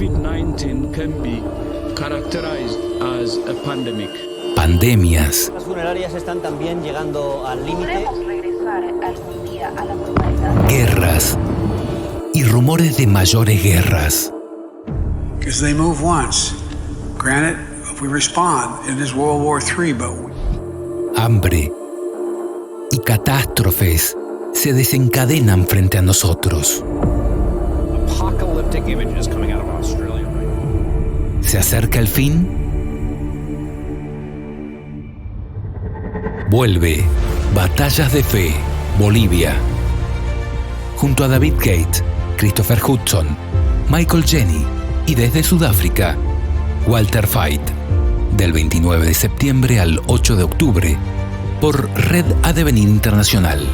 COVID-19 can be characterized as a pandemic. Pandemias. Las funerarias están también llegando al límite. Podemos regresar algún día a la normalidad. Guerras. Y rumores de mayores guerras. Because they move once. Granted, if we respond, it is World War III, but Hambre y catástrofes se desencadenan frente a nosotros. Apocalyptic images coming out of Australia. ¿Se acerca el fin? Vuelve Batallas de Fe, Bolivia. Junto a David Gate, Christopher Hudson, Michael Jenny y desde Sudáfrica, Walter Fight. Del 29 de septiembre al 8 de octubre, por Red Adevenir Internacional.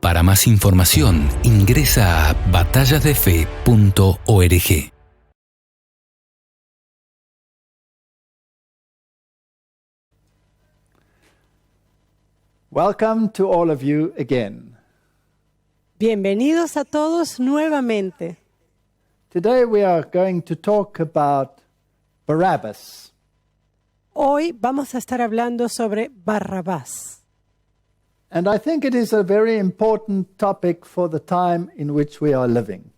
Para más información, ingresa a batallasdefe.org. Welcome to all of you again. Bienvenidos a todos nuevamente. Today we are going to talk about Barabbas. Hoy vamos a estar hablando sobre Barrabás. And I think it is a very important topic for the time in which we are living.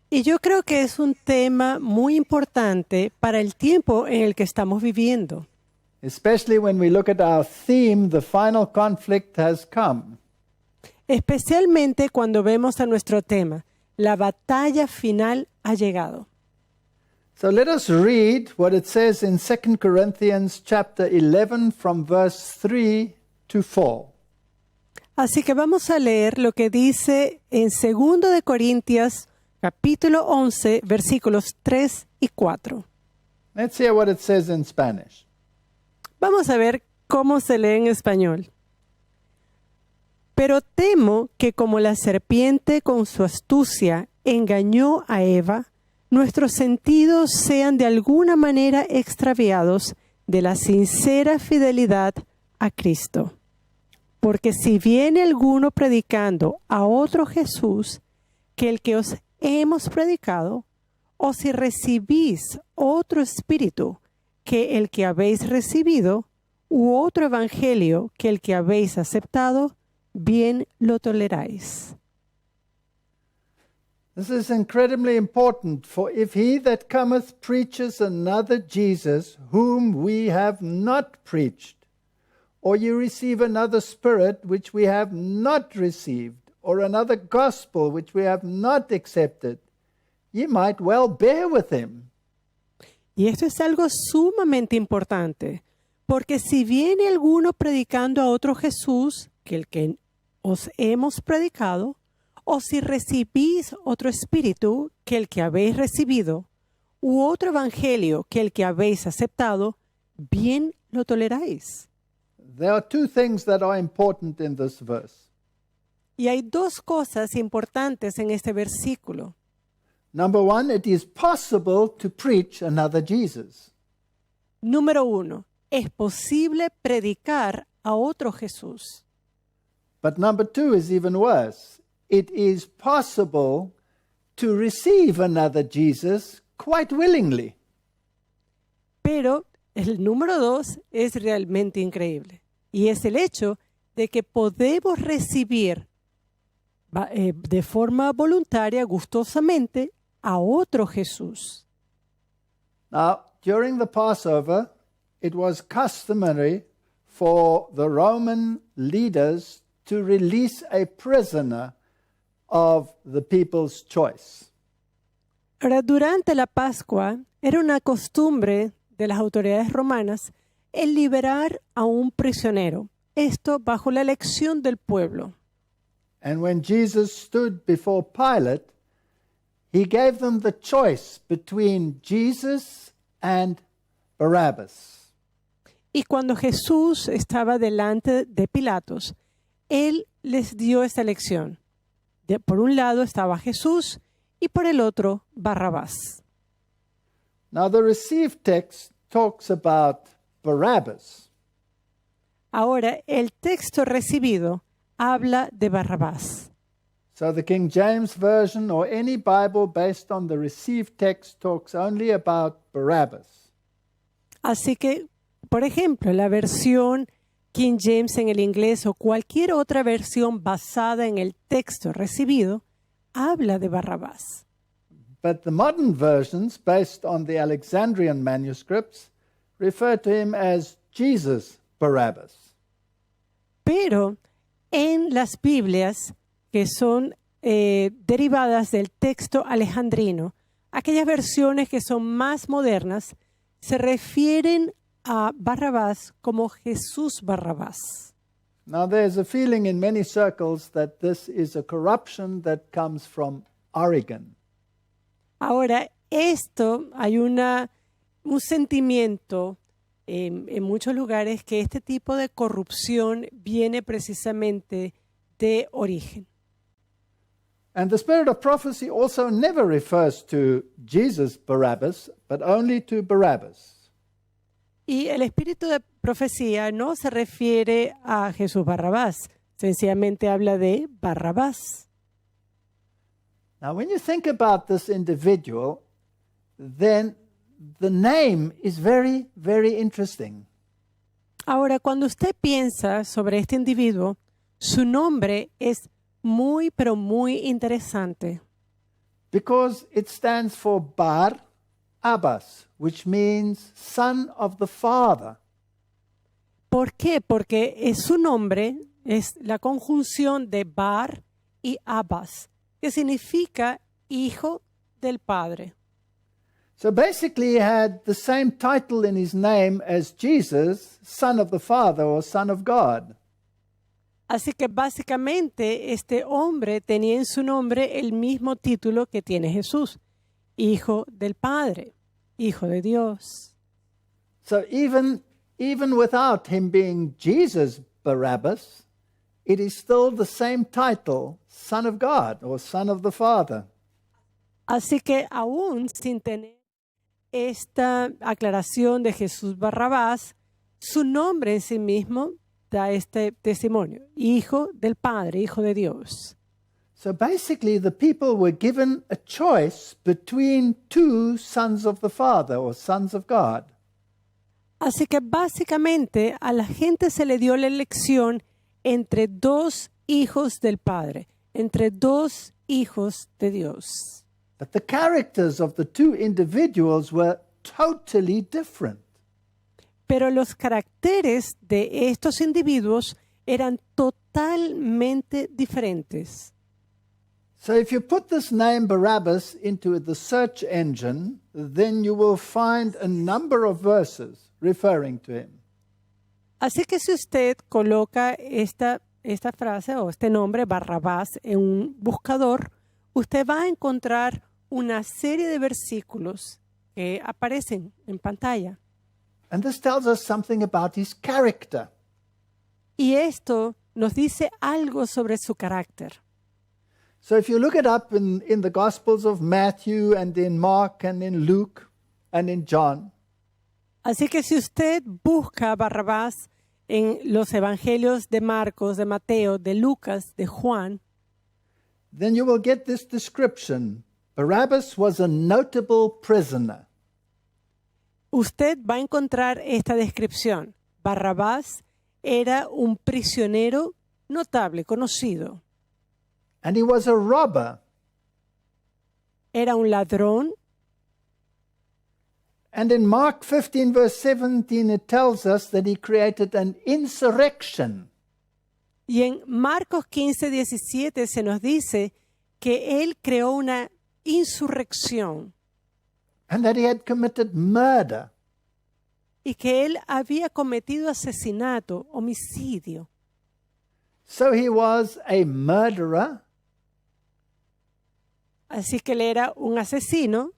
Y yo creo que es un tema muy importante para el tiempo en el que estamos viviendo. Especially when we look at our theme, the final conflict has come. Especialmente cuando vemos a nuestro tema, la batalla final ha llegado. So let us read what it says in 2 Corinthians chapter 11 from verse 3 to 4. Así que vamos a leer lo que dice en 2 de Corintios, capítulo 11, versículos 3 y 4. Let's hear what it says in Spanish. Vamos a ver cómo se lee en español. Pero temo que como la serpiente con su astucia engañó a Eva, nuestros sentidos sean de alguna manera extraviados de la sincera fidelidad a Cristo. Porque si viene alguno predicando a otro Jesús que el que os hemos predicado, o si recibís otro espíritu que el que habéis recibido, u otro evangelio que el que habéis aceptado, bien lo toleráis. This is incredibly important, for if he that cometh preaches another Jesus, whom we have not preached, or you receive another spirit which we have not received, or another gospel which we have not accepted, ye might well bear with him. Y esto es algo sumamente importante, porque si viene alguno predicando a otro Jesús que el que os hemos predicado, o si recibís otro espíritu que el que habéis recibido, u otro evangelio que el que habéis aceptado, bien lo toleráis. There are two things that are important in this verse. Y hay dos cosas importantes en este versículo. Number one, it is possible to preach another Jesus. Número 1, es posible predicar a otro Jesús. But number two is even worse. It is possible to receive another Jesus quite willingly. Pero el número 2 es realmente increíble. Y es el hecho de que podemos recibir de forma voluntaria, gustosamente, a otro Jesús. Now, during the Passover, it was customary for the Roman leaders to release a prisoner of the people's choice. Ahora, durante la Pascua, era una costumbre de las autoridades romanas el liberar a un prisionero, esto bajo la elección del pueblo. And when Jesus stood before Pilate, he gave them the choice between Jesus and Barabbas. Y cuando Jesús estaba delante de Pilatos, él les dio esta elección. Por un lado estaba Jesús y por el otro Barrabás. Now the received text talks about Barabbas. Ahora, el texto recibido habla de Barrabás. So the King James Version or any Bible based on the received text talks only about Barabbas. Así que, por ejemplo, la versión King James en el inglés o cualquier otra versión basada en el texto recibido habla de Barrabás. But the modern versions based on the Alexandrian manuscripts refer to him as Jesus Barabbas. Pero en las Biblias que son derivadas del texto alejandrino, aquellas versiones que son más modernas se refieren a Barrabás como Jesús Barrabás. Now there's a feeling in many circles that this is a corruption that comes from Origen. Ahora, hay un sentimiento en muchos lugares que este tipo de corrupción viene precisamente de origen. And the spirit of prophecy also never refers to Jesus Barabbas, but only to Barabbas. Y el espíritu de profecía no se refiere a Jesús Barrabás, sencillamente habla de Barrabás. Now, when you think about this individual, then the name is very, very interesting. Ahora, cuando usted piensa sobre este individuo, su nombre es muy, pero muy interesante. Because it stands for Bar Abbas, which means son of the father. ¿Por qué? Porque su nombre es la conjunción de Bar y Abbas, que significa hijo del padre. So basically, he had the same title in his name as Jesus, son of the Father or son of God. Así que básicamente este hombre tenía en su nombre el mismo título que tiene Jesús, hijo del Padre, hijo de Dios. So even without him being Jesus Barabbas, it is still the same title, son of God or son of the Father. Así que aún sin tener esta aclaración de Jesús Barrabás, su nombre en sí mismo da este testimonio, hijo del Padre, hijo de Dios. So basically, the people were given a choice between two sons of the Father or sons of God. Así que básicamente a la gente se le dio la elección entre dos hijos del Padre, entre dos hijos de Dios. But the characters of the two individuals were totally different. Pero los caracteres de estos individuos eran totalmente diferentes. So if you put this name Barabbas into the search engine, then you will find a number of verses referring to him. Así que si usted coloca esta frase o este nombre Barrabás en un buscador, usted va a encontrar una serie de versículos que aparecen en pantalla. And this tells us something about his character. Y esto nos dice algo sobre su carácter. So if you look it up in the Gospels of Matthew and in Mark and in Luke and in John, Así que si usted busca a Barrabás en los evangelios de Marcos, de Mateo, de Lucas, de Juan, then you will get this description. Barabbas was a notable prisoner. usted va a encontrar esta descripción. Barrabás era un prisionero notable, conocido. And he was a robber. Era un ladrón. And in Mark 15, verse 17, it tells us that he created an insurrection. Y en Marcos 15, 17 se nos dice que él creó una insurrección And that he had committed murder. y que él había cometido asesinato, homicidio. So he was a murderer. Así que él era un asesino,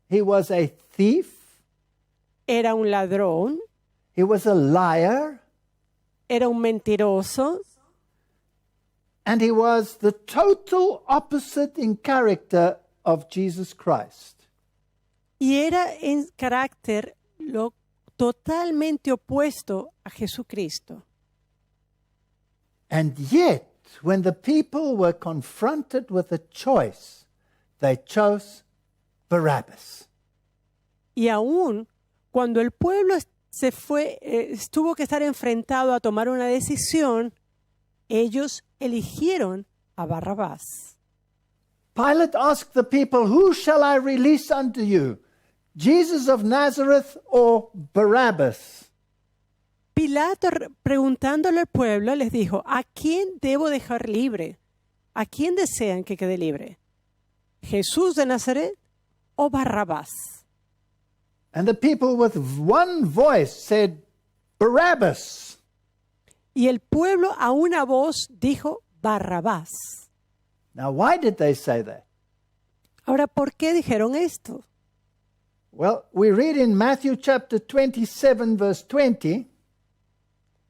He was a thief. era un ladrón, He was a liar. era un mentiroso And he was the total opposite in character of Jesus Christ. y era en carácter lo totalmente opuesto a Jesucristo. And yet, when the people were confronted with a choice, they chose Barabbas. Y aún cuando el pueblo tuvo que estar enfrentado a tomar una decisión, ellos eligieron a Barrabás. Pilate asked the people, "Who shall I release unto you, Jesus of Nazareth or Barabbas?" Pilato, preguntándole al pueblo, les dijo, ¿a quién debo dejar libre? ¿A quién desean que quede libre? ¿Jesús de Nazaret o Barrabás? And the people with one voice said, Barabbas. Y el pueblo a una voz dijo, Barrabás. Now, why did they say that? Ahora, ¿por qué dijeron esto? Well, we read in Matthew chapter 27, verse 20,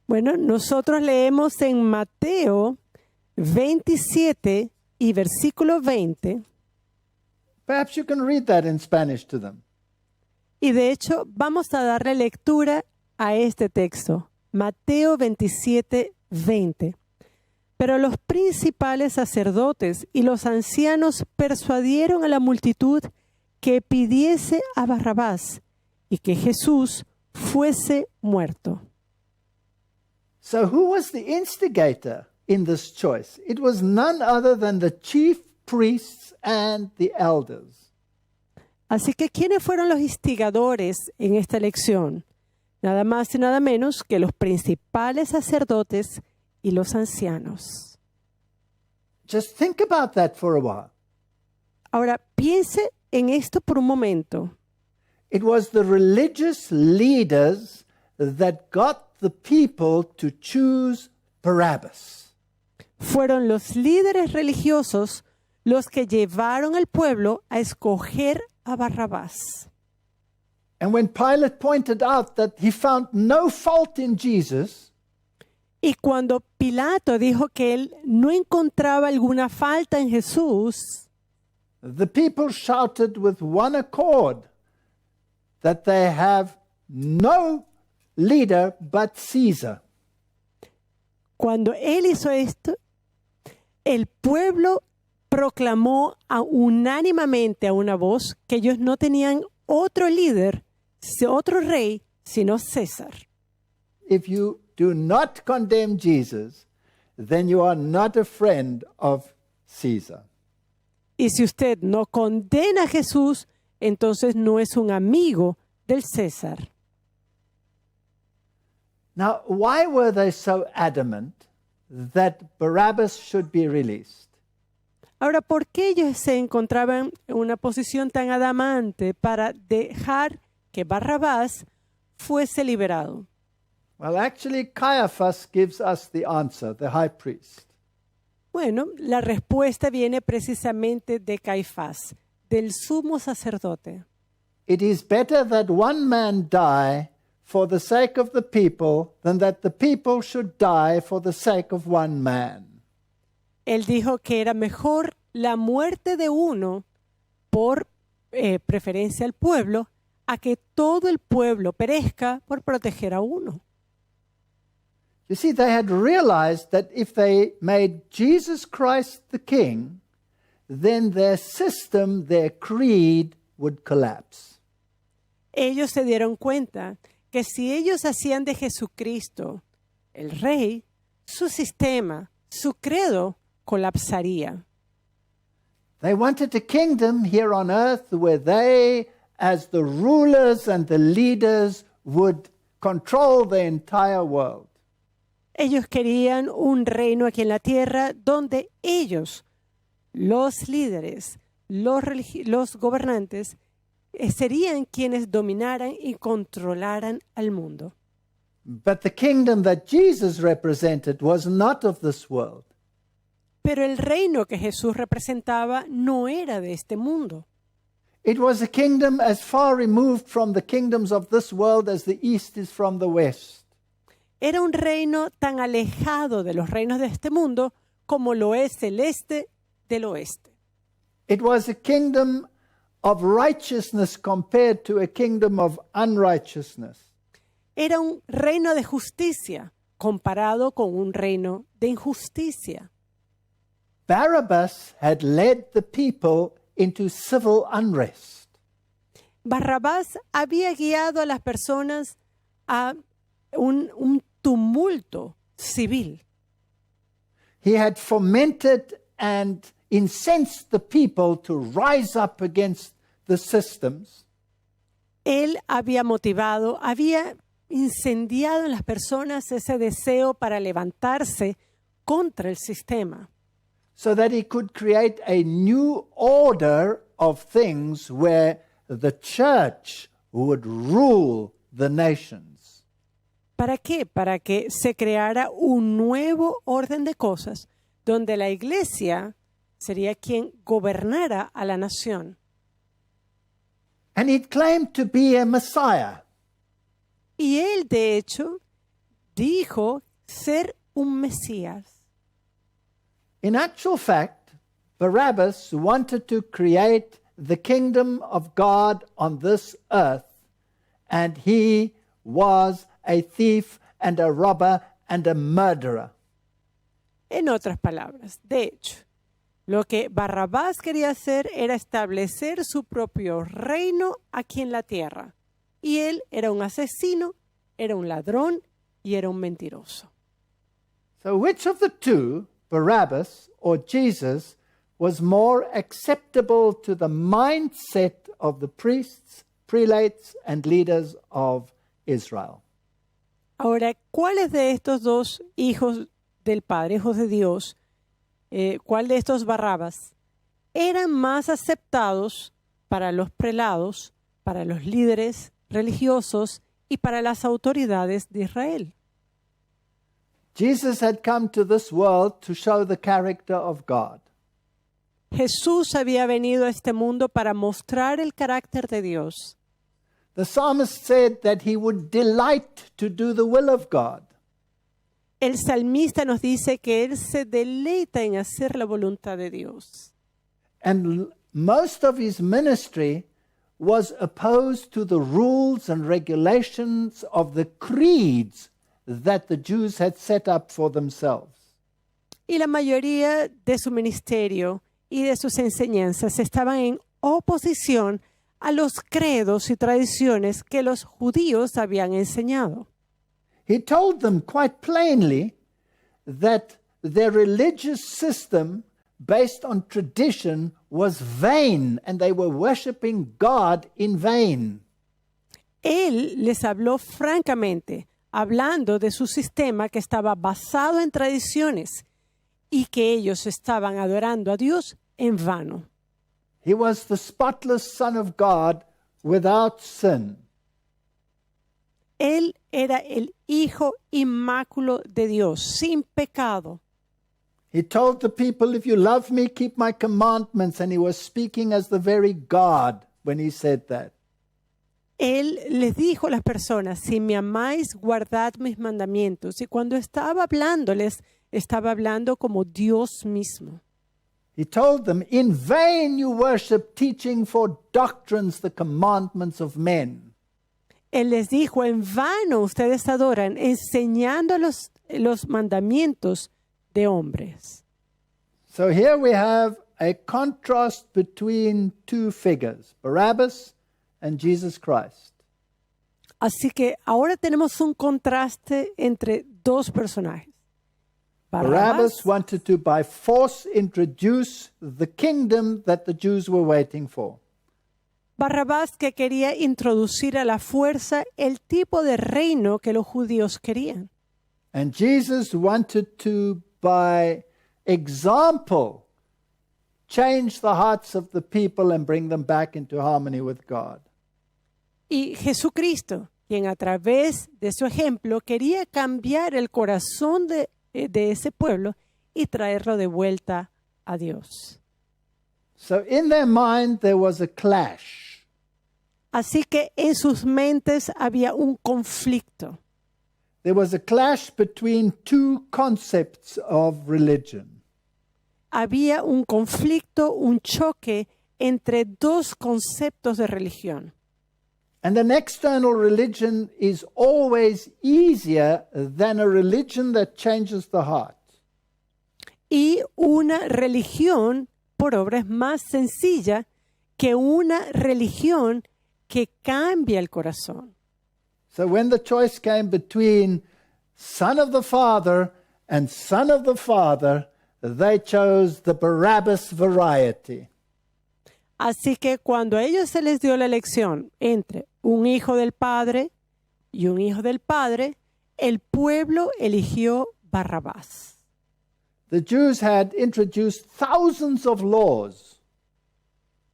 Bueno, nosotros leemos en Mateo 27 y versículo 20, perhaps you can read that in Spanish to them. y de hecho vamos a darle lectura a este texto. Mateo 27, 20. Pero los principales sacerdotes y los ancianos persuadieron a la multitud que pidiese a Barrabás y que Jesús fuese muerto. So who was the instigator in this choice? It was none other than the chief priests and the elders. Así que, ¿quiénes fueron los instigadores en esta elección? Nada más y nada menos que los principales sacerdotes y los ancianos. Just think about that for a while. Ahora, piense en esto por un momento. It was the religious leaders that got the people to choose Barabbas. Fueron los líderes religiosos los que llevaron al pueblo a escoger a Barrabás. And when Pilate pointed out that he found no fault in Jesus, Y cuando Pilato dijo que él no encontraba alguna falta en Jesús, the people shouted with one accord that they have no leader but Caesar. cuando él hizo esto, el pueblo proclamó unánimemente a una voz que ellos no tenían otro líder, otro rey, sino César. If you do not condemn Jesus, then you are not a friend of Caesar. Y si usted no condena a Jesús, entonces no es un amigo del César. Now, why were they so adamant that Barabbas should be released? Ahora, ¿por qué ellos se encontraban en una posición tan adamante para dejar que Barrabás fuese liberado? Well, actually, Caiaphas gives us the answer, the high priest. Bueno, la respuesta viene precisamente de Caifás, del sumo sacerdote. It is better that one man die for the sake of the people than that the people should die for the sake of one man. Él dijo que era mejor la muerte de uno por preferencia al pueblo a que todo el pueblo perezca por proteger a uno. You see, they had realized that if they made Jesus Christ the king, then their system, their creed would collapse. Ellos se dieron cuenta que si ellos hacían de Jesucristo el rey, su sistema, su credo, colapsaría. They wanted a kingdom here on earth where they, as the rulers and the leaders, would control the entire world. Ellos querían un reino aquí en la tierra donde ellos, los líderes, los gobernantes, serían quienes dominaran y controlaran al mundo. But the kingdom that Jesus represented was not of this world. Pero el reino que Jesús representaba no era de este mundo. It was a kingdom as far removed from the kingdoms of this world as the east is from the west. Era un reino tan alejado de los reinos de este mundo como lo es el este del oeste. It was a kingdom of righteousness compared to a kingdom of unrighteousness. Era un reino de justicia comparado con un reino de injusticia. Barabbas had led the people into civil unrest. Barrabás había guiado a las personas a un tumulto civil. He had fomented and incensed the people to rise up against the systems. Él había motivado, había incendiado en las personas ese deseo para levantarse contra el sistema, so that he could create a new order of things where the church would rule the nations. ¿Para qué? Para que se creara un nuevo orden de cosas donde la iglesia sería quien gobernara a la nación. And he claimed to be a Messiah. Y él, de hecho, dijo ser un Mesías. In actual fact, Barabbas wanted to create the kingdom of God on this earth, and he was a thief and a robber and a murderer. En otras palabras, de hecho, lo que Barrabás quería hacer era establecer su propio reino aquí en la tierra. Y él era un asesino, era un ladrón y era un mentiroso. So which of the two, Barabbas or Jesus, was more acceptable to the mindset of the priests, prelates, and leaders of Israel? Ahora, ¿cuáles de estos dos hijos del Padre, hijos de Dios, cuál de estos Barrabás eran más aceptados para los prelados, para los líderes religiosos y para las autoridades de Israel? Jesus had come to this world to show the character of God. Jesús había venido a este mundo para mostrar el carácter de Dios. The psalmist said that he would delight to do the will of God. El salmista nos dice que él se deleita en hacer la voluntad de Dios. And most of his ministry was opposed to the rules and regulations of the creeds that the Jews had set up for themselves. Y la mayoría de su ministerio y de sus enseñanzas estaban en oposición a los credos y tradiciones que los judíos habían enseñado. He told them quite plainly that their religious system based on tradition was vain and they were worshiping God in vain. Él les habló francamente, hablando de su sistema que estaba basado en tradiciones y que ellos estaban adorando a Dios en vano. He was the spotless Son of God without sin. Él era el Hijo inmáculo de Dios, sin pecado. He told the people, if you love me, keep my commandments. And he was speaking as the very God when he said that. Él les dijo a las personas, si me amáis, guardad mis mandamientos. Y cuando estaba hablándoles, estaba hablando como Dios mismo. He told them, in vain you worship, teaching for doctrines the commandments of men. Él les dijo, en vano ustedes adoran, enseñando los mandamientos de hombres. So here we have a contrast between two figures, Barabbas and Jesus Christ. Así que ahora tenemos un contraste entre dos personajes. Barabbas wanted to by force introduce the kingdom that the Jews were waiting for. Barrabás, que quería introducir a la fuerza el tipo de reino que los judíos querían. And Jesus wanted to, by example, change the hearts of the people and bring them back into harmony with God. Y Jesucristo, quien a través de su ejemplo quería cambiar el corazón de ese pueblo y traerlo de vuelta a Dios. So in their mind there was a clash. Así que en sus mentes había un conflicto. There was a clash between two concepts of religion. Había un conflicto, un choque entre dos conceptos de religión. And an external religion is always easier than a religion that changes the heart. Y una religión por obra es más sencilla que una religión que cambia el corazón. So when the choice came between son of the Father and son of the Father, they chose the Barabbas variety. Así que cuando a ellos se les dio la elección entre un hijo del Padre y un hijo del Padre, el pueblo eligió Barrabás. The Jews had introduced thousands of laws.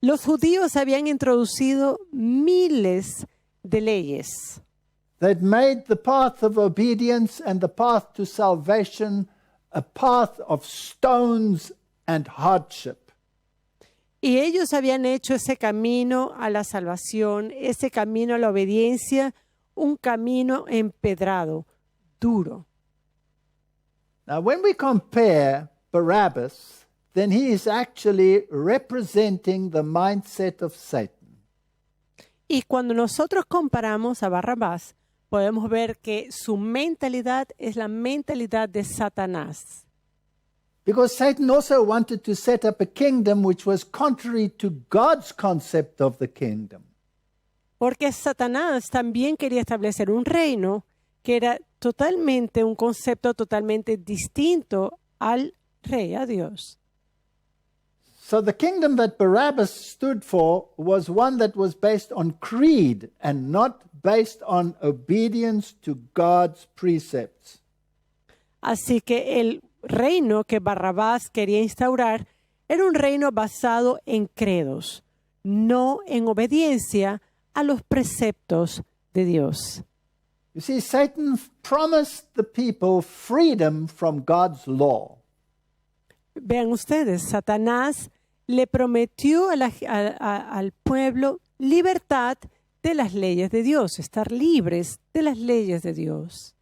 Los judíos habían introducido miles de leyes. They'd made the path of obedience and the path to salvation a path of stones and hardship. Y ellos habían hecho ese camino a la salvación, ese camino a la obediencia, un camino empedrado, duro. Now, when we compare Barabbas, then he is actually representing the mindset of Satan. Y cuando nosotros comparamos a Barrabás, podemos ver que su mentalidad es la mentalidad de Satanás. Because Satan also wanted to set up a kingdom which was contrary to God's concept of the kingdom. Porque Satanás también quería establecer un reino que era totalmente un concepto totalmente distinto al rey, a Dios. So the kingdom that Barabbas stood for was one that was based on creed and not based on obedience to God's precepts. Así que el reino que Barrabás quería instaurar era un reino basado en credos, no en obediencia a los preceptos de Dios. You see, Satan promised the people freedom from God's law. Vean ustedes, Satanás le prometió al pueblo libertad de las leyes de Dios, estar libres de las leyes de Dios.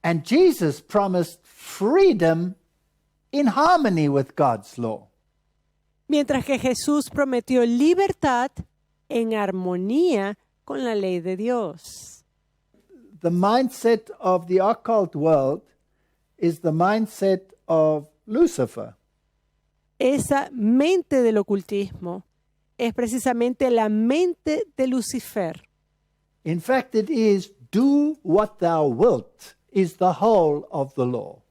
And Jesus promised freedom in harmony with God's law. Mientras que Jesús prometió libertad en armonía con la ley de Dios. The mindset of the occult world is the mindset of Lucifer. Esa mente del ocultismo es precisamente la mente de Lucifer. In fact, it is do what thou wilt is the whole of the law.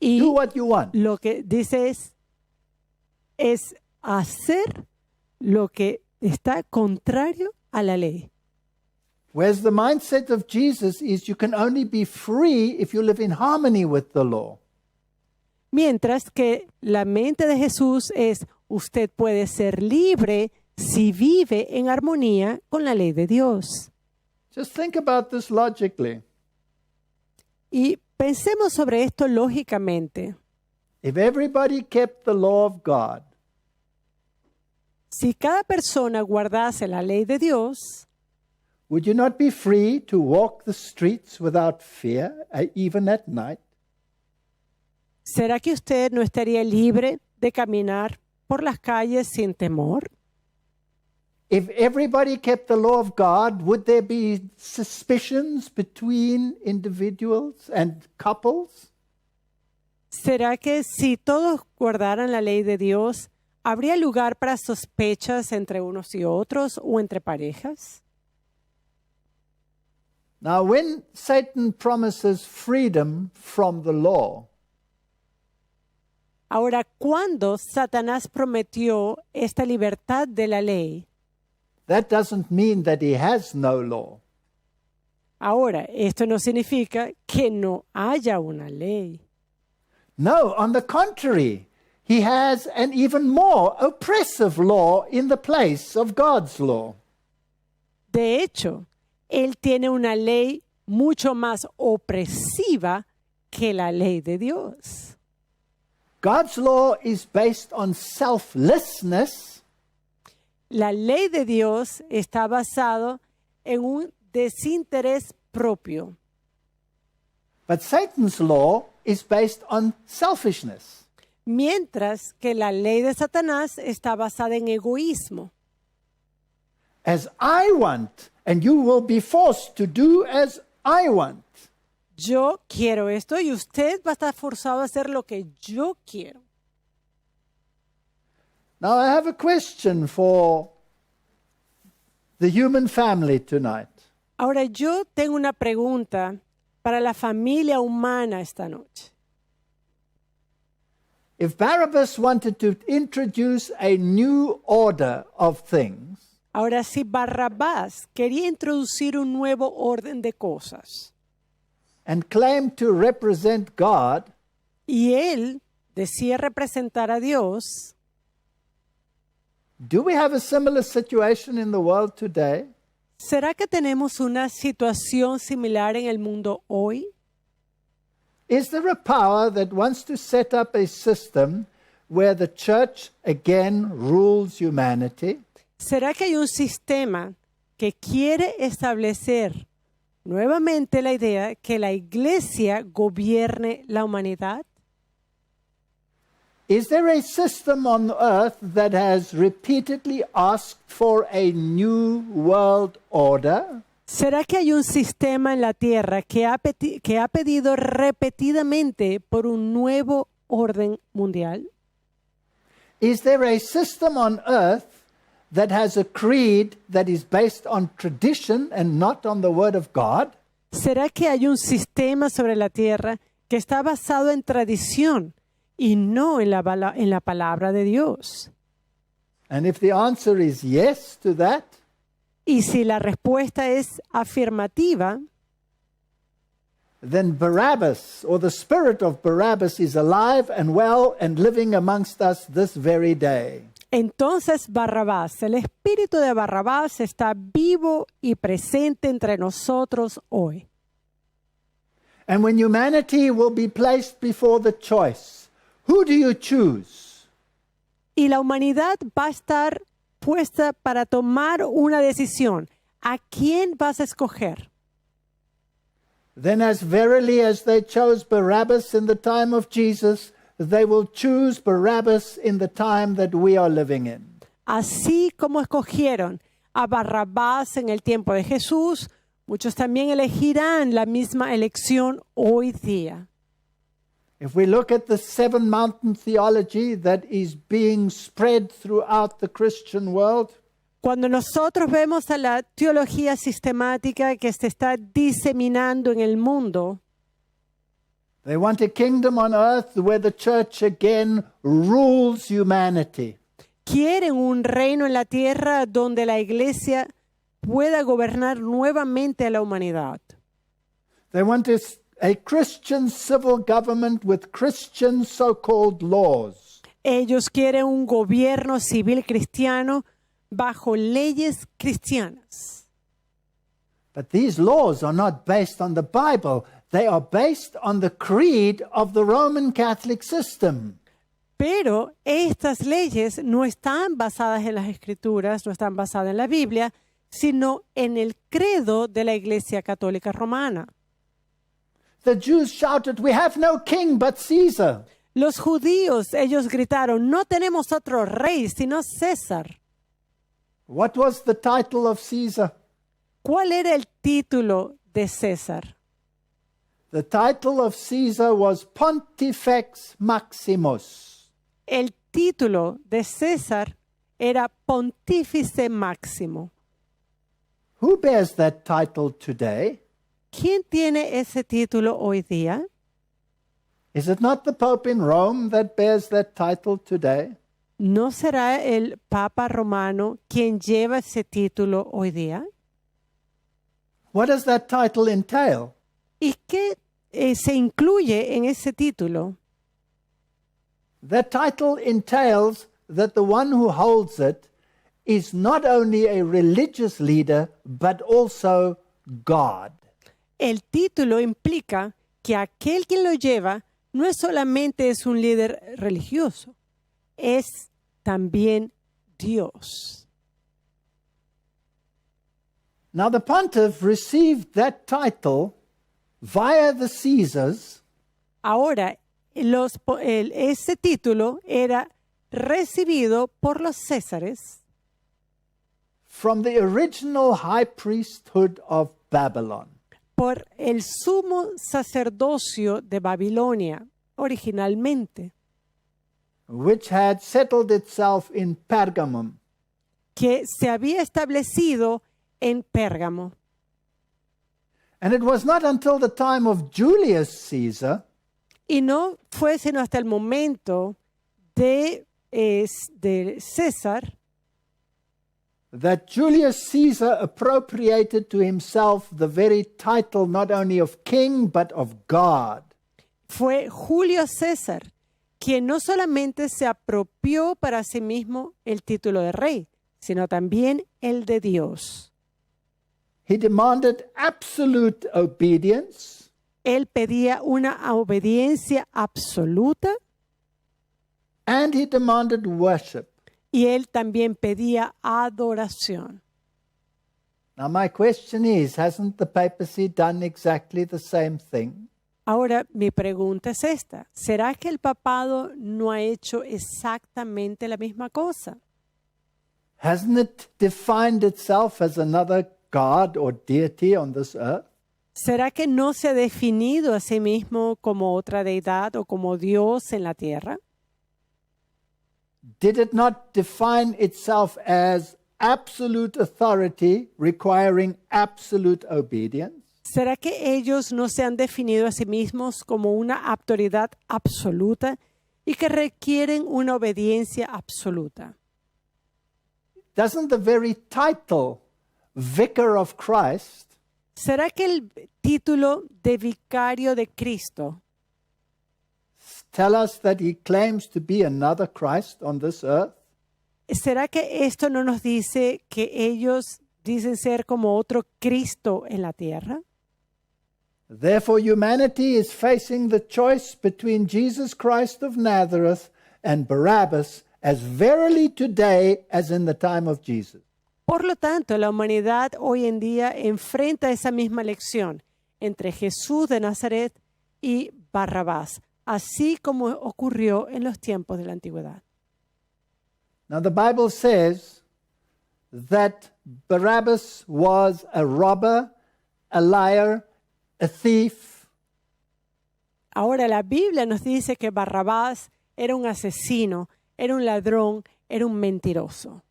Y Do what you want. lo que dice es hacer lo que está contrario a la ley. Whereas the mindset of Jesus is you can only be free if you live in harmony with the law. Mientras que la mente de Jesús es usted puede ser libre si vive en armonía con la ley de Dios. Just think about this logically. Y pensemos sobre esto lógicamente. If everybody kept the law of God, Si cada persona guardase la ley de Dios, would you not be free to walk the streets without fear, even at night? ¿será que usted no estaría libre de caminar por las calles sin temor? If everybody kept the law of God, would there be suspicions between individuals and couples? ¿Será que si todos guardaran la ley de Dios, habría lugar para sospechas entre unos y otros o entre parejas? Now, when Satan promises freedom from the law, Ahora, cuando Satanás prometió esta libertad de la ley, that doesn't mean that he has no law. ahora, esto no significa que no haya una ley. No, on the contrary, he has an even more oppressive law in the place of God's law. De hecho, él tiene una ley mucho más opresiva que la ley de Dios. God's law is based on selflessness, La ley de Dios está basado en un desinterés propio, but Satan's law is based on selfishness. mientras que la ley de Satanás está basada en egoísmo. As I want, and you will be forced to do as I want. yo quiero esto y usted va a estar forzado a hacer lo que yo quiero. Now, I have a question for the human family tonight. Ahora yo tengo una pregunta para la familia humana esta noche. If Barabbas wanted to introduce a new order of things, Ahora, si Barrabás quería introducir un nuevo orden de cosas and claimed to represent God, y él decía representar a Dios, do we have a similar situation in the world today? ¿será que tenemos una situación similar en el mundo hoy? Is there a power that wants to set up a system where the church again rules humanity? ¿Será que hay un sistema que quiere establecer nuevamente la idea que la iglesia gobierne la humanidad? Is there a system on earth that has repeatedly asked for a new world order? ¿Será que hay un sistema en la tierra que ha pedido repetidamente por un nuevo orden mundial? Is there a system on earth that has a creed that is based on tradition and not on the Word of God? ¿Será que hay un sistema sobre la tierra que está basado en tradición y no en la palabra de Dios? And if the answer is yes to that, Y si la respuesta es afirmativa, then Barabbas, or the spirit of Barabbas, is alive and well and living amongst us this very day. entonces Barrabás, el espíritu de Barrabás está vivo y presente entre nosotros hoy. And when humanity will be placed before the choice, who do you choose? Y la humanidad va a estar puesta para tomar una decisión. ¿A quién vas a escoger? Then as verily as they chose Barabbas in the time of Jesus, they will choose Barabbas in the time that we are living in. Así como escogieron a Barrabás en el tiempo de Jesús, muchos también elegirán la misma elección hoy día. If we look at the seven mountain theology that is being spread throughout the Christian world, Cuando nosotros vemos a la teología sistemática que se está diseminando en el mundo, they want a kingdom on earth where the church again rules humanity. quieren un reino en la tierra donde la iglesia pueda gobernar nuevamente a la humanidad. They want a Christian civil government with Christian so-called laws. Ellos quieren un gobierno civil cristiano bajo leyes cristianas. But these laws are not based on the Bible. They are based on the creed of the Roman Catholic system. Pero estas leyes no están basadas en las Escrituras, no están basadas en la Biblia, sino en el credo de la Iglesia Católica Romana. The Jews shouted, "We have no king but Caesar." Los judíos, ellos gritaron, no tenemos otro rey sino César. What was the title of Caesar? ¿Cuál era el título de César? The title of Caesar was Pontifex Maximus. El título de César era Pontífice Máximo. Who bears that title today? ¿Quién tiene ese título hoy día? Is it not the Pope in Rome that bears that title today? ¿No será el Papa Romano quien lleva ese título hoy día? What does that title entail? ¿Y qué se incluye en ese título? That title entails that the one who holds it is not only a religious leader, but also God. El título implica que aquel quien lo lleva no es solamente es un líder religioso, es también Dios. Now the pontiff received that title via the Caesars Ahora, ese título era recibido por los Césares from the original high priesthood of Babylon. por el sumo sacerdocio de Babilonia originalmente, which had settled itself in Pergamum. que se había establecido en Pérgamo. And it was not until the time of Julius Caesar Y no fue sino hasta el momento de César that Julius Caesar appropriated to himself the very title not only of king but of God. Fue Julio César quien no solamente se apropió para sí mismo el título de rey, sino también el de Dios. He demanded absolute obedience, Él pedía una obediencia absoluta and he demanded worship. y él también pedía adoración. Now my question is, hasn't the papacy done exactly the same thing? Ahora, mi pregunta es esta. ¿Será que el papado no ha hecho exactamente la misma cosa? Hasn't it defined itself as another God or deity on this earth? ¿Será que no se ha definido a sí mismo como otra deidad o como Dios en la tierra? Did it not define itself as absolute authority requiring absolute obedience? ¿Será que ellos no se han definido a sí mismos como una autoridad absoluta y que requieren una obediencia absoluta? Doesn't the very title, Vicar of Christ, ¿Será que el título de vicario de Cristo tell us that he claims to be another Christ on this earth? ¿Será que esto no nos dice que ellos dicen ser como otro Cristo en la tierra? Therefore, humanity is facing the choice between Jesus Christ of Nazareth and Barabbas as verily today as in the time of Jesus. Por lo tanto, la humanidad hoy en día enfrenta esa misma elección entre Jesús de Nazaret y Barrabás, así como ocurrió en los tiempos de la antigüedad. Now, the Bible says that Barabbas was a robber, a liar, a thief. Ahora la Biblia nos dice que Barrabás era un asesino, era un ladrón, era un mentiroso.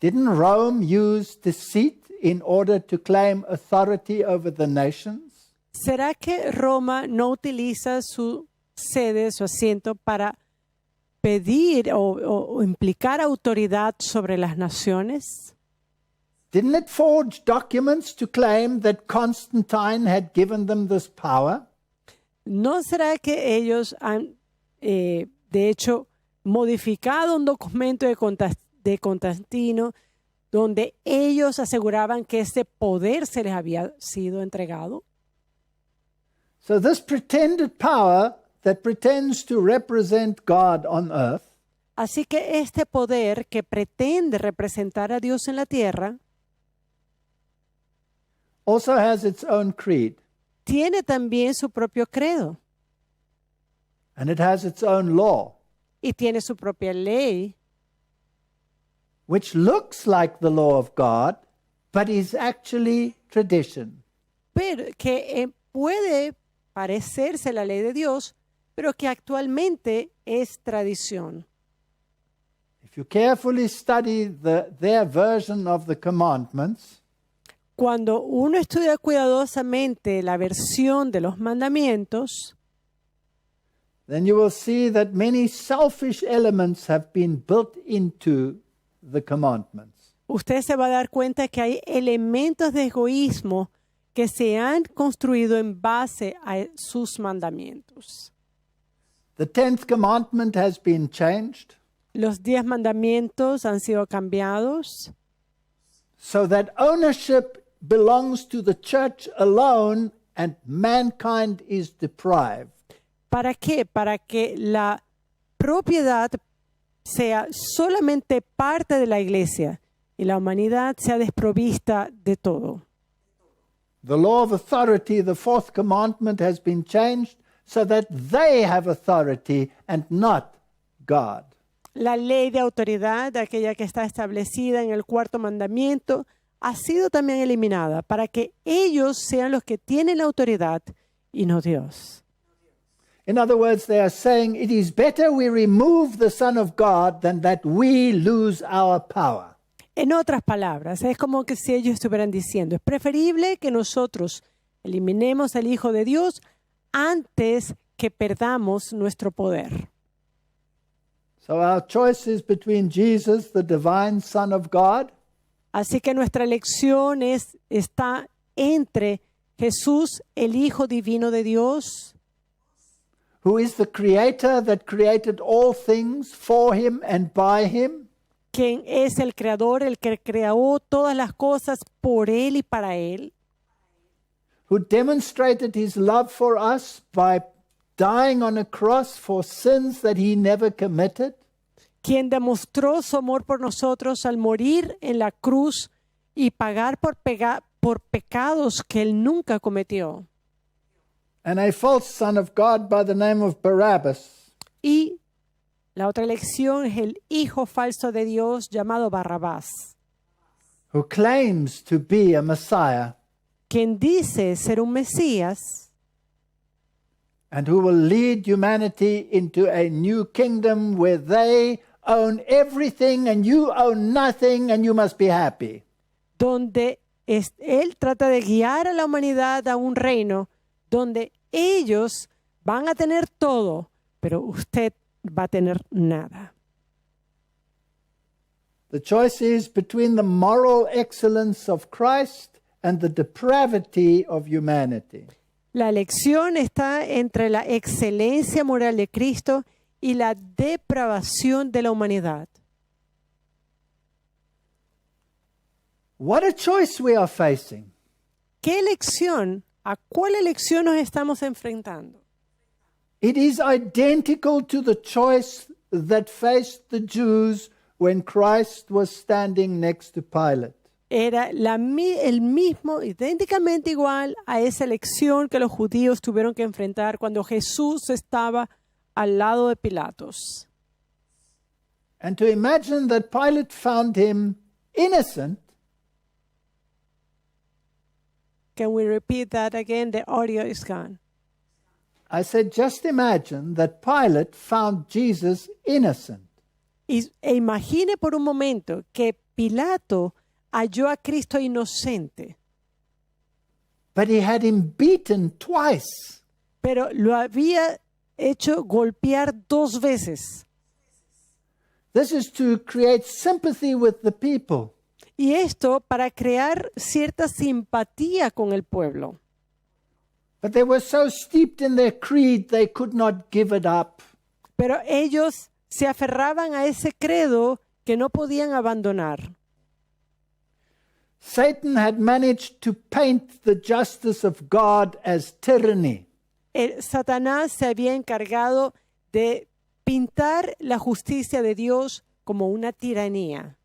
Didn't Rome use deceit in order to claim authority over the nations? ¿Será que Roma no utiliza su sede, su asiento, para pedir o implicar autoridad sobre las naciones? Didn't it forge documents to claim that Constantine had given them this power? ¿No será que ellos han, de hecho, modificado un documento de Constantino donde ellos aseguraban que ese poder se les había sido entregado? So this pretended power that pretends to represent God on earth Así que este poder que pretende representar a Dios en la tierra also has its own creed, tiene también su propio credo and it has its own law, y tiene su propia ley, which looks like the law of God, but is actually tradition. pero que puede parecerse la ley de Dios, pero que actualmente es tradición. If you carefully study their version of the commandments, Cuando uno estudia cuidadosamente la versión de los mandamientos, then you will see that many selfish elements have been built into the commandments. usted se va a dar cuenta que hay elementos de egoísmo que se han construido en base a sus mandamientos. The 10th commandment has been changed Los 10 mandamientos han sido cambiados so that ownership belongs to the church alone and mankind is deprived. ¿Para qué? Para que la propiedad sea solamente parte de la iglesia y la humanidad sea desprovista de todo. The law of authority, the 4th commandment, has been changed so that they have authority and not God. La ley de autoridad, aquella que está establecida en el 4º mandamiento, ha sido también eliminada para que ellos sean los que tienen la autoridad y no Dios. In other words, they are saying it is better we remove the Son of God than that we lose our power. En otras palabras, es como que si ellos estuvieran diciendo, es preferible que nosotros eliminemos al Hijo de Dios antes que perdamos nuestro poder. So our choice is between Jesus, the divine Son of God, Así que nuestra elección está entre Jesús, el Hijo divino de Dios, who is the creator that created all things for him and by him, quien es el creador, el que creó todas las cosas por Él y para Él, who demonstrated his love for us by dying on a cross for sins that he never committed, quien demostró su amor por nosotros al morir en la cruz y pagar por pecados que Él nunca cometió, and a false son of God by the name of Barabbas, y la otra elección es el hijo falso de Dios llamado Barrabás, who claims to be a Messiah, quien dice ser un Mesías and who will lead humanity into a new kingdom where they own everything and you own nothing and you must be happy. donde Él trata de guiar a la humanidad a un reino donde ellos van a tener todo, pero usted va a tener nada. The choice is between the moral excellence of Christ and the depravity of humanity. La elección está entre la excelencia moral de Cristo y la depravación de la humanidad. What a choice we are facing. ¿Qué elección? ¿A cuál elección nos estamos enfrentando? It is identical to the choice that faced the Jews when Christ was standing next to Pilate. Era el mismo, idénticamente igual a esa elección que los judíos tuvieron que enfrentar cuando Jesús estaba al lado de Pilatos. And to imagine that Pilate found him innocent, Can we repeat that again? The audio is gone. I said, just imagine that Pilate found Jesus innocent. E imagine por un momento que Pilato halló a Cristo inocente, But he had him beaten twice. pero lo había hecho golpear 2 veces. This is to create sympathy with the people. Y esto para crear cierta simpatía con el pueblo. But they were so steeped in their creed, they could not give it up. Pero ellos se aferraban a ese credo que no podían abandonar. Satan had managed to paint the justice of God as tyranny. Satanás se había encargado de pintar la justicia de Dios como una tiranía.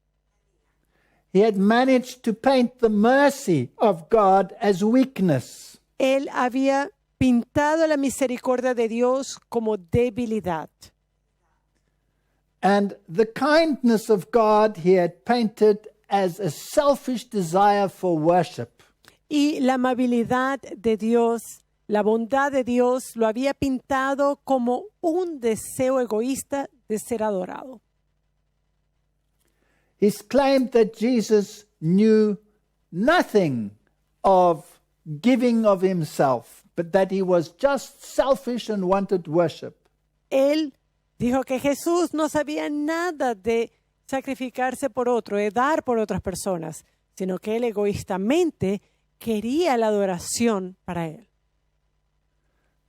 He had managed to paint the mercy of God as weakness. Él había pintado la misericordia de Dios como debilidad. And the kindness of God he had painted as a selfish desire for worship. Y la amabilidad de Dios, la bondad de Dios, lo había pintado como un deseo egoísta de ser adorado. He's claimed that Jesus knew nothing of giving of himself, but that he was just selfish and wanted worship. Él dijo que Jesús no sabía nada de sacrificarse por otro, de dar por otras personas, sino que él egoístamente quería la adoración para él.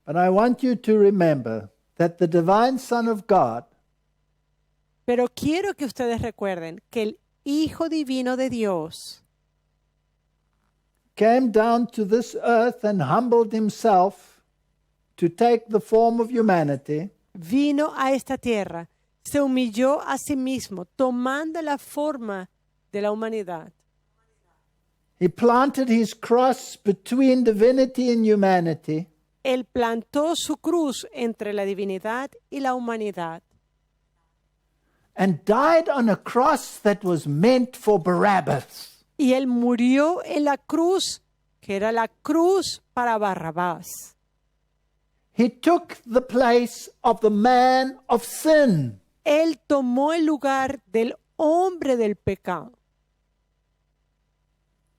But I want you to remember that the divine Son of God Pero quiero que ustedes recuerden que el Hijo Divino de Dios came down to this earth and humbled himself to take the form of humanity, vino a esta tierra, se humilló a sí mismo, tomando la forma de la humanidad. he planted his cross between divinity and humanity, Él plantó su cruz entre la divinidad y la humanidad and died on a cross that was meant for Barabbas. Y él murió en la cruz, que era la cruz para Barrabás. He took the place of the man of sin. Él tomó el lugar del hombre del pecado.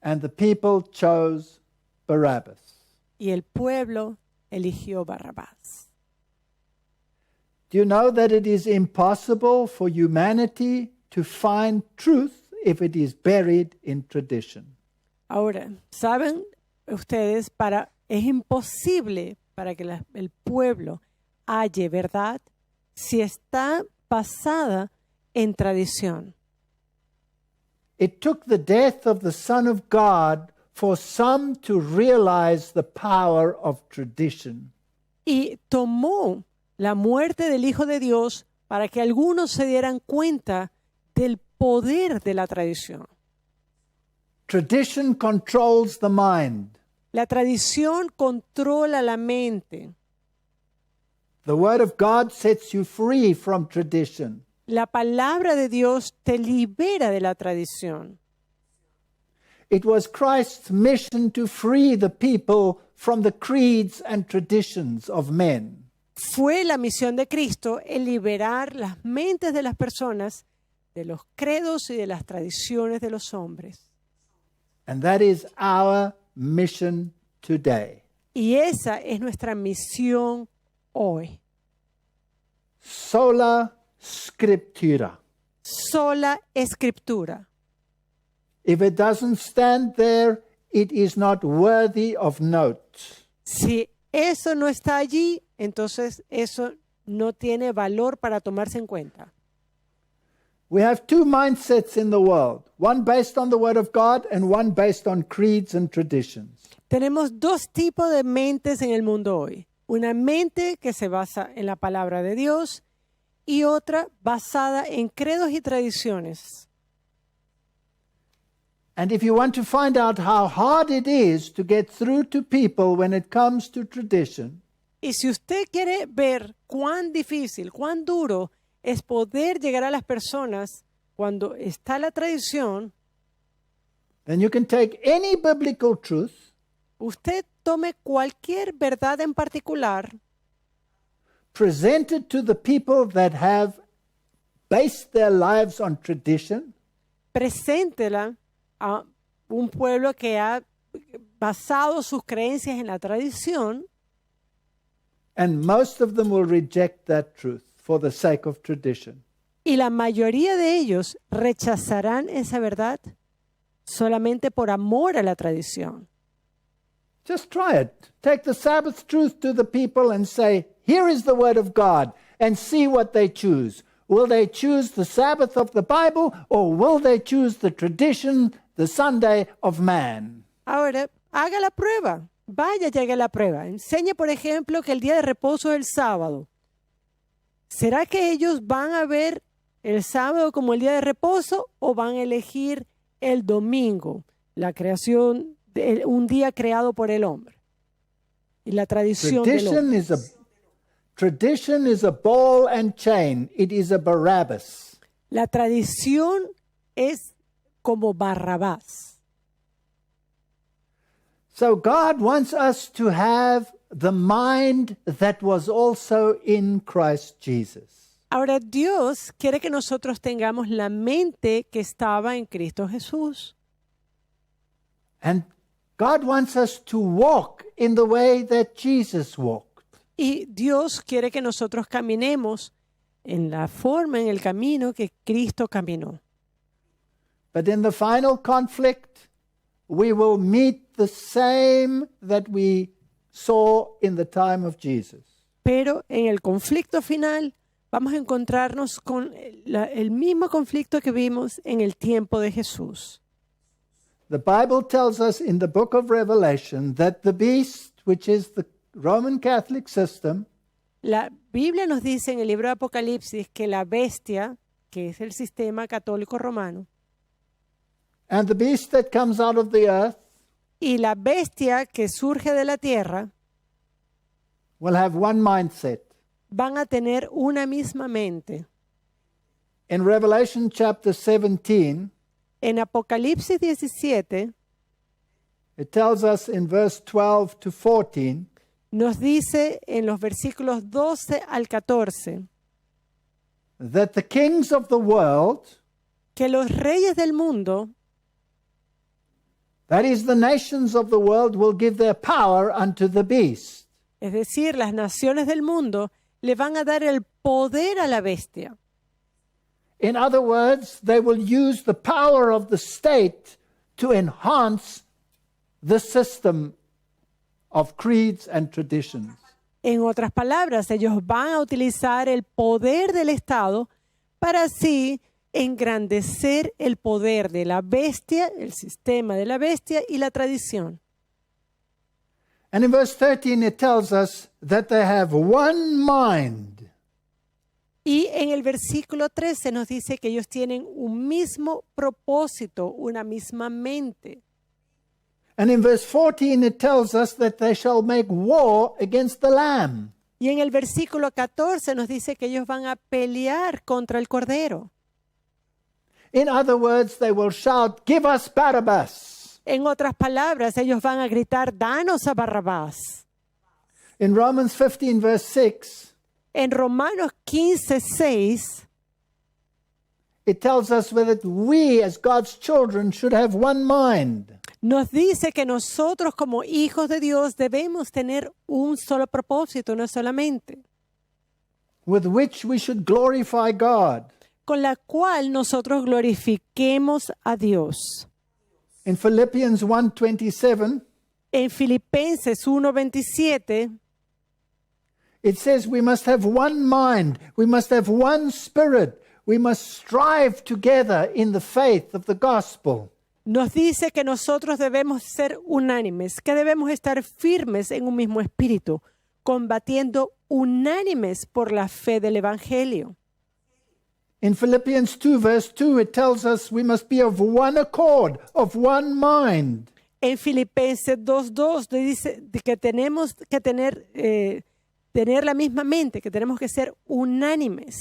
And the people chose Barabbas. Y el pueblo eligió Barrabás. Do you know that it is impossible for humanity to find truth if it is buried in tradition? Ahora, ¿saben ustedes? Es imposible para que el pueblo halle verdad si está basada en tradición. It took the death of the Son of God for some to realize the power of tradition. Y tomó la muerte del Hijo de Dios para que algunos se dieran cuenta del poder de la tradición. Tradition controls the mind. La tradición controla la mente. The Word of God sets you free from tradition. La palabra de Dios te libera de la tradición. It was Christ's mission to free the people from the creeds and traditions of men. Fue la misión de Cristo el liberar las mentes de las personas de los credos y de las tradiciones de los hombres. And that is our mission today. Y esa es nuestra misión hoy. Sola Scriptura. Sola Escritura. If it doesn't stand there, it is not worthy of note. Si eso no está allí, entonces eso no tiene valor para tomarse en cuenta. We have two mindsets in the world, one based on the Word of God and one based on creeds and traditions. Tenemos dos tipos de mentes en el mundo hoy. Una mente que se basa en la palabra de Dios y otra basada en credos y tradiciones. And if you want to find out how hard it is to get through to people when it comes to tradition, Y si usted quiere ver cuán difícil, cuán duro es poder llegar a las personas cuando está la tradición, then you can take any biblical truth, usted tome cualquier verdad en particular, present it to the people that have based their lives on tradition, preséntela a un pueblo que ha basado sus creencias en la tradición, and most of them will reject that truth for the sake of tradition. y la mayoría de ellos rechazarán esa verdad solamente por amor a la tradición. Just try it. Take the Sabbath truth to the people and say, here is the Word of God, and see what they choose. Will they choose the Sabbath of the Bible, or will they choose the tradition, the Sunday of man? Ahora, haga la prueba. Vaya y haga la prueba. Enseñe, por ejemplo, que el día de reposo es el sábado. ¿Será que ellos van a ver el sábado como el día de reposo o van a elegir el domingo, la creación, un día creado por el hombre? Y la tradición del hombre. Tradition is a ball and chain. It is a Barabbas. La tradición es como Barrabás. So God wants us to have the mind that was also in Christ Jesus. Ahora Dios quiere que nosotros tengamos la mente que estaba en Cristo Jesús. And God wants us to walk in the way that Jesus walked. Y Dios quiere que nosotros caminemos en la forma, en el camino que Cristo caminó. But in the final conflict, we will meet the same that we saw in the time of Jesus. Pero en el conflicto final vamos a encontrarnos con el mismo conflicto que vimos en el tiempo de Jesús. The Bible tells us in the book of Revelation that the beast, which is the Roman Catholic system, La Biblia nos dice en el libro de Apocalipsis que la bestia, que es el sistema católico romano, and the beast that comes out of the earth y la bestia que surge de la tierra will have one mindset. van a tener una misma mente. In Revelation chapter 17, En Apocalipsis 17 it tells us in verse 12 to 14 nos dice en los versículos 12 al 14 that the kings of the world, que los reyes del mundo, that is, the nations of the world, will give their power unto the beast. es decir, las naciones del mundo, le van a dar el poder a la bestia. In other words, they will use the power of the state to enhance the system of creeds and traditions. En otras palabras, ellos van a utilizar el poder del Estado para así engrandecer el poder de la bestia, el sistema de la bestia y la tradición. And in verse 13 it tells us that they have one mind. Y en el versículo 13 nos dice que ellos tienen un mismo propósito, una misma mente. And in verse 14 it tells us that they shall make war against the Lamb. Y en el versículo 14 nos dice que ellos van a pelear contra el Cordero. In other words, they will shout, "Give us Barabbas." En otras palabras, ellos van a gritar, danos a Barrabás. In Romans 15 verse 6, En Romanos 15:6 it tells us that we as God's children should have one mind. nos dice que nosotros como hijos de Dios debemos tener un solo propósito, una sola mente, with which we should glorify God. con la cual nosotros glorifiquemos a Dios. In Philippians 1:27, En Filipenses 1:27 it says we must have one mind, we must have one spirit, we must strive together in the faith of the gospel. nos dice que nosotros debemos ser unánimes, que debemos estar firmes en un mismo espíritu, combatiendo unánimes por la fe del Evangelio. In Philippians 2 verse 2, it tells us we must be of one accord, of one mind. En Filipenses 2:2 dice que tenemos que tener la misma mente, que tenemos que ser unánimes.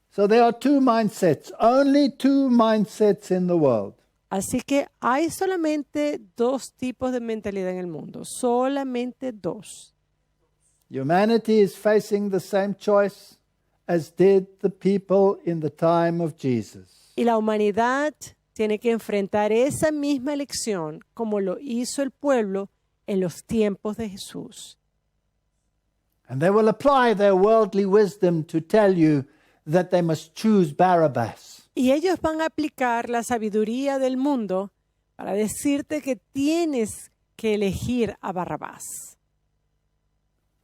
So there are two mindsets, only two mindsets in the world. Así que hay solamente dos tipos de mentalidad en el mundo, solamente dos. Humanity is facing the same choice as did the people in the time of Jesus. Y la humanidad tiene que enfrentar esa misma elección como lo hizo el pueblo en los tiempos de Jesús. And they will apply their worldly wisdom to tell you that they must choose Barabbas. Y ellos van a aplicar la sabiduría del mundo para decirte que tienes que elegir a Barrabás.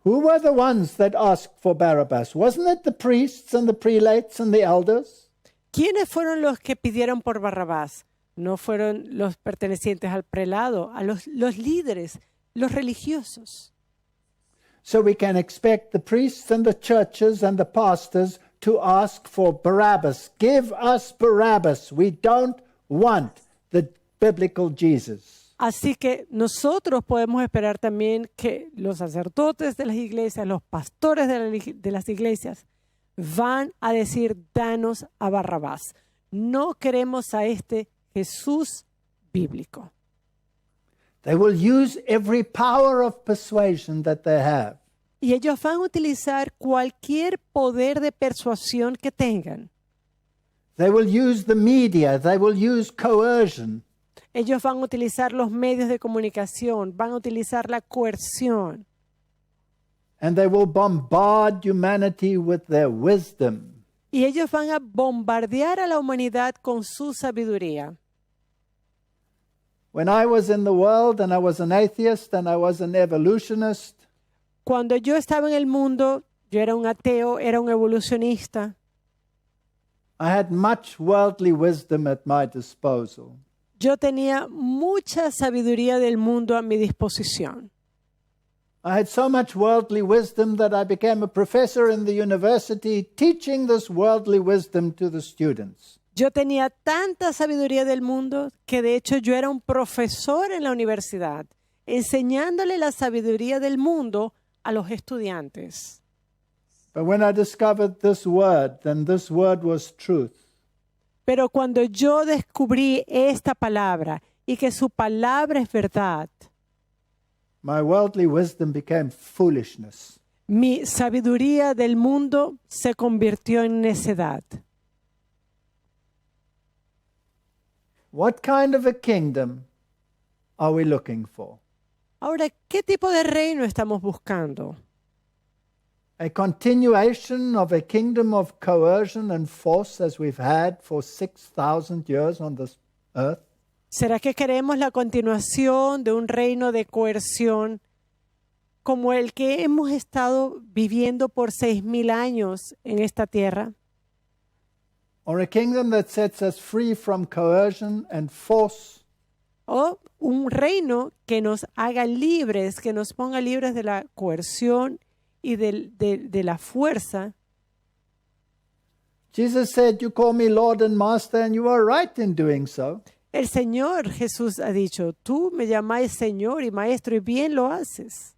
Who were the ones that asked for Barabbas? Wasn't it the priests and the prelates and the elders? ¿Quiénes fueron los que pidieron por Barrabás? No fueron los pertenecientes al prelado, a los líderes, los religiosos. So we can expect the priests and the churches and the pastors to ask for Barabbas. Give us Barabbas. We don't want the biblical Jesus. Así que nosotros podemos esperar también que los sacerdotes de las iglesias, los pastores de las iglesias, van a decir, danos a Barrabás. No queremos a este Jesús bíblico. They will use every power of persuasion that they have. Y ellos van a utilizar cualquier poder de persuasión que tengan. They will use the media. They will use coercion. Ellos van a utilizar los medios de comunicación, van a utilizar la coerción. And they will bombard humanity with their wisdom. Y ellos van a bombardear a la humanidad con su sabiduría. When I was in the world and I was an atheist and I was an evolutionist, Cuando yo estaba en el mundo, yo era un ateo, era un evolucionista. I had much worldly wisdom at my disposal. Yo tenía mucha sabiduría del mundo a mi disposición. I had so much worldly wisdom that I became a professor in the university teaching this worldly wisdom to the students. Yo tenía tanta sabiduría del mundo que de hecho yo era un profesor en la universidad, enseñándole la sabiduría del mundo a los estudiantes. But when I discovered this word, then this word was truth. Pero cuando yo descubrí esta palabra y que su palabra es verdad, my worldly wisdom became foolishness. mi sabiduría del mundo se convirtió en necedad. What kind of a kingdom are we looking for? Ahora, ¿qué tipo de reino estamos buscando? A continuation of a kingdom of coercion and force as we've had for 6,000 years on this earth? ¿Será que queremos la continuación de un reino de coerción como el que hemos estado viviendo por 6,000 años en esta tierra? Or a kingdom that sets us free from coercion and force? ¿O un reino que nos haga libres, que nos ponga libres de la coerción y de la fuerza? Jesus said, "You call me Lord and Master, and you are right in doing so." El Señor Jesús ha dicho, tú me llamáis Señor y Maestro y bien lo haces.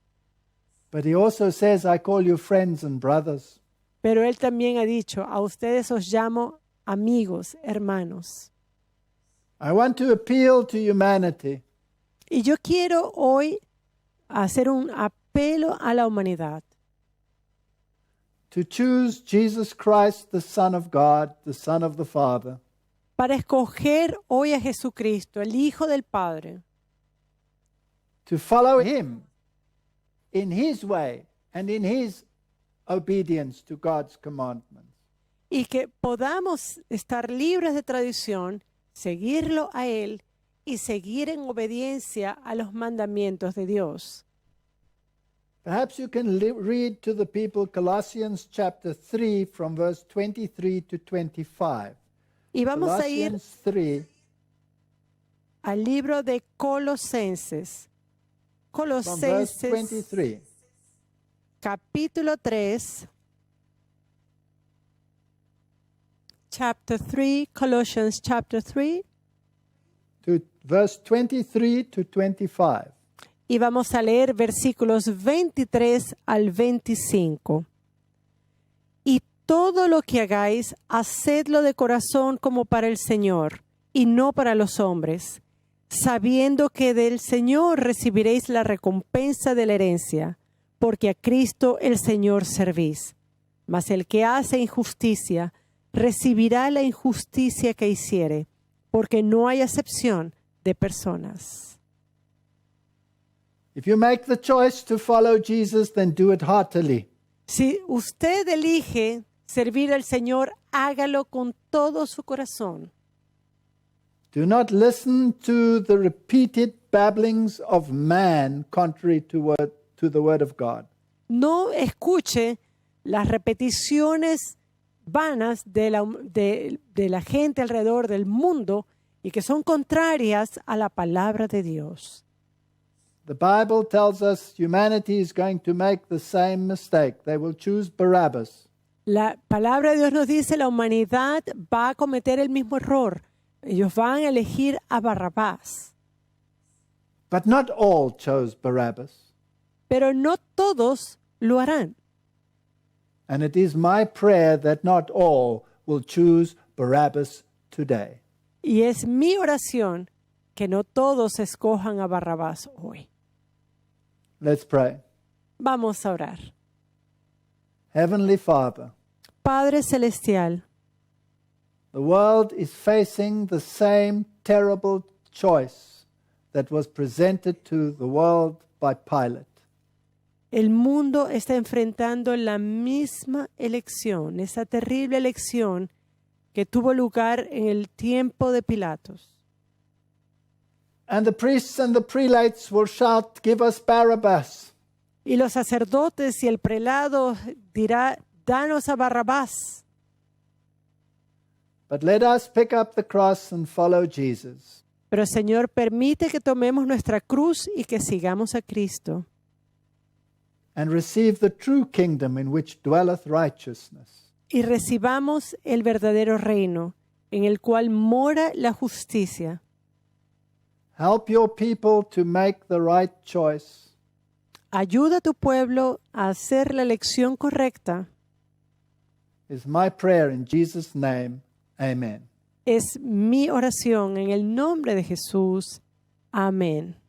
But he also says, "I call you friends and brothers." Pero Él también ha dicho, a ustedes os llamo amigos, hermanos. I want to appeal to humanity. Y yo quiero hoy hacer un apelo a la humanidad. To choose Jesus Christ, the Son of God, the Son of the Father, Para escoger hoy a Jesucristo, el Hijo del Padre. to follow him in his way and in his obedience to God's commandments. Y que podamos estar libres de tradición, seguirlo a Él y seguir en obediencia a los mandamientos de Dios. Perhaps you can read to the people Colossians chapter 3 from verse 23 to 25. Y vamos a ir Colossians 3, al libro de Colosenses. from verse Colosenses 23. capítulo 3. Chapter 3, Colossians chapter 3. To verse 23 to 25. Y vamos a leer versículos 23 al 25. Y todo lo que hagáis, hacedlo de corazón como para el Señor, y no para los hombres, sabiendo que del Señor recibiréis la recompensa de la herencia, porque a Cristo el Señor servís. Mas el que hace injusticia, recibirá la injusticia que hiciere, porque no hay acepción de personas. If you make the choice to follow Jesus, then do it heartily. Si usted elige servir al Señor, hágalo con todo su corazón. Do not listen to the repeated babblings of man contrary to the word of God. No escuche las repeticiones vanas de la gente alrededor del mundo y que son contrarias a la palabra de Dios. The Bible tells us humanity is going to make the same mistake. They will choose Barabbas. La palabra de Dios nos dice la humanidad va a cometer el mismo error. Ellos van a elegir a Barrabás. But not all chose Barabbas. Pero no todos lo harán. And it is my prayer that not all will choose Barabbas today. Y es mi oración que no todos escojan a Barrabás hoy. Let's pray. Vamos a orar. Heavenly Father, Padre Celestial, the world is facing the same terrible choice that was presented to the world by Pilate. el mundo está enfrentando la misma elección, esa terrible elección que tuvo lugar en el tiempo de Pilatos. And the priests and the prelates will shout, "Give us Barabbas." Y los sacerdotes y el prelado dirá, danos a Barrabás. But let us pick up the cross and follow Jesus. Pero Señor, permite que tomemos nuestra cruz y que sigamos a Cristo. And receive the true kingdom in which dwelleth righteousness. Y recibamos el verdadero reino en el cual mora la justicia. Help your people to make the right choice. Ayuda a tu pueblo a hacer la elección correcta. Is my prayer in Jesus' name. Amen. Es mi oración en el nombre de Jesús. Amén.